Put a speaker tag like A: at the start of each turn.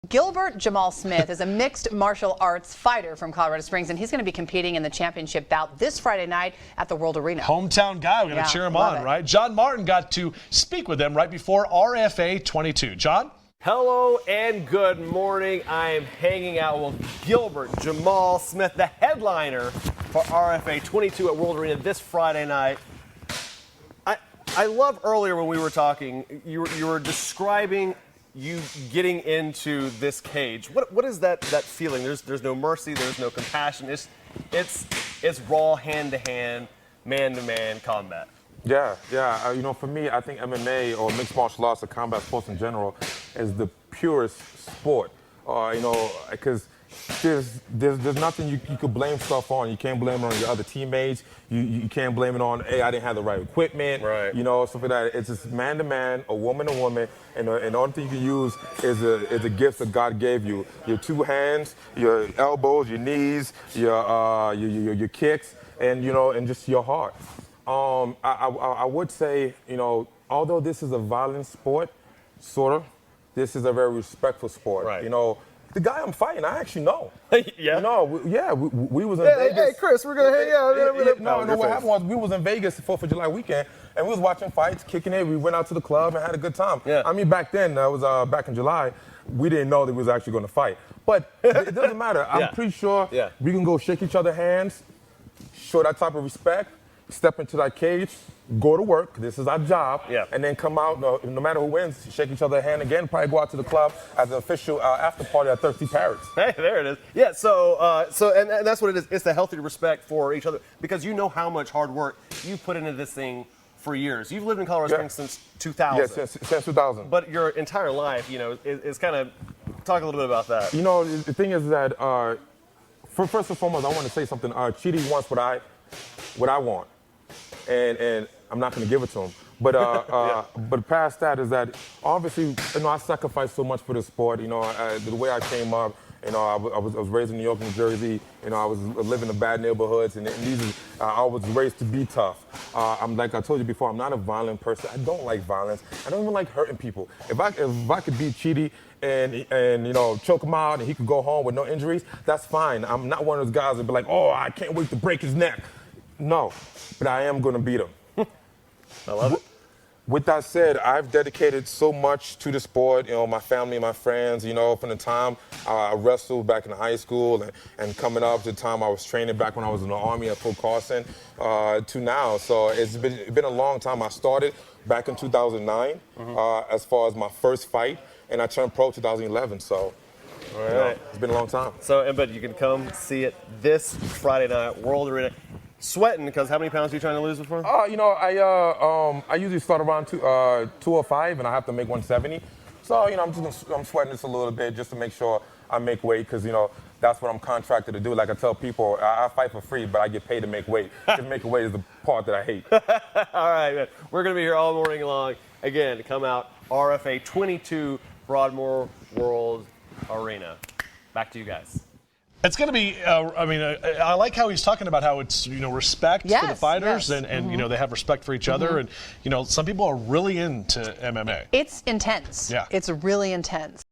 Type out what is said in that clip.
A: Gilbert Jamal Smith is a mixed martial arts fighter from Colorado Springs, and he's going to be competing in the championship bout this Friday night at the World Arena.
B: Hometown guy, we're going to cheer him on, right? John Martin got to speak with him right before RFA 22. John?
C: Hello and good morning. I am hanging out with Gilbert Jamal Smith, the headliner for RFA 22 at World Arena this Friday night. I love earlier when we were talking, you were describing you getting into this cage. What is that feeling? There's no mercy, there's no compassion. It's raw, hand-to-hand, man-to-man combat.
D: Yeah. For me, I think MMA or mixed martial arts or combat sports in general is the purest sport. Because there's nothing you could blame stuff on. You can't blame it on your other teammates. You can't blame it on, hey, I didn't have the right equipment.
C: Right.
D: Stuff like that. It's just man to man, a woman to woman, and the only thing you can use is the gifts that God gave you. Your two hands, your elbows, your knees, your kicks, and just your heart. I would say, although this is a violent sport, sort of, this is a very respectful sport.
C: Right.
D: The guy I'm fighting, I actually know.
C: Yeah?
D: We was in Vegas.
C: Hey, Chris, we're going to hang out.
D: No, what happened was we was in Vegas the 4th of July weekend, and we was watching fights, kicking it. We went out to the club and had a good time.
C: Yeah.
D: I mean, back then, that was back in July, we didn't know that we was actually going to fight. But it doesn't matter. I'm pretty sure we can go shake each other's hands, show that type of respect, step into that cage, go to work, this is our job, and then come out, no matter who wins, shake each other's hand again, probably go out to the club as an official after party at Thirsty Parrots.
C: Hey, there it is. Yeah, so that's what it is. It's the healthy respect for each other, because you know how much hard work you put into this thing for years. You've lived in Colorado Springs since 2000.
D: Yeah, since 2000.
C: But your entire life, is kind of, talk a little bit about that.
D: The thing is that, first and foremost, I want to say something. Chidi wants what I want. And I'm not going to give it to him. But but past that is that obviously, I sacrificed so much for the sport. The way I came up, I was raised in New York, New Jersey. I was living in bad neighborhoods, and I was raised to be tough. I'm like I told you before, I'm not a violent person. I don't like violence. I don't even like hurting people. If I could beat Chidi and choke him out and he could go home with no injuries, that's fine. I'm not one of those guys that be like, oh, I can't wait to break his neck. No, but I am going to beat him.
C: I love it.
D: With that said, I've dedicated so much to the sport, my family, my friends, from the time I wrestled back in high school and coming up to the time I was training back when I was in the Army at Fort Carson to now. So it's been a long time. I started back in 2009 as far as my first fight, and I turned pro 2011. So
C: all right.
D: It's been a long time.
C: So, but you can come see it this Friday night, World Arena. Sweating, because how many pounds are you trying to lose before?
D: I usually start around 205, and I have to make 170. So, I'm sweating this a little bit just to make sure I make weight, because, that's what I'm contracted to do. Like I tell people, I fight for free, but I get paid to make weight. Because making weight is the part that I hate.
C: All right, man. We're going to be here all morning long. Again, come out, RFA 22, Broadmoor World Arena. Back to you guys.
B: It's going to be, I like how he's talking about how it's, respect for the fighters and they have respect for each other. And, some people are really into MMA.
A: It's intense.
B: Yeah.
A: It's really intense.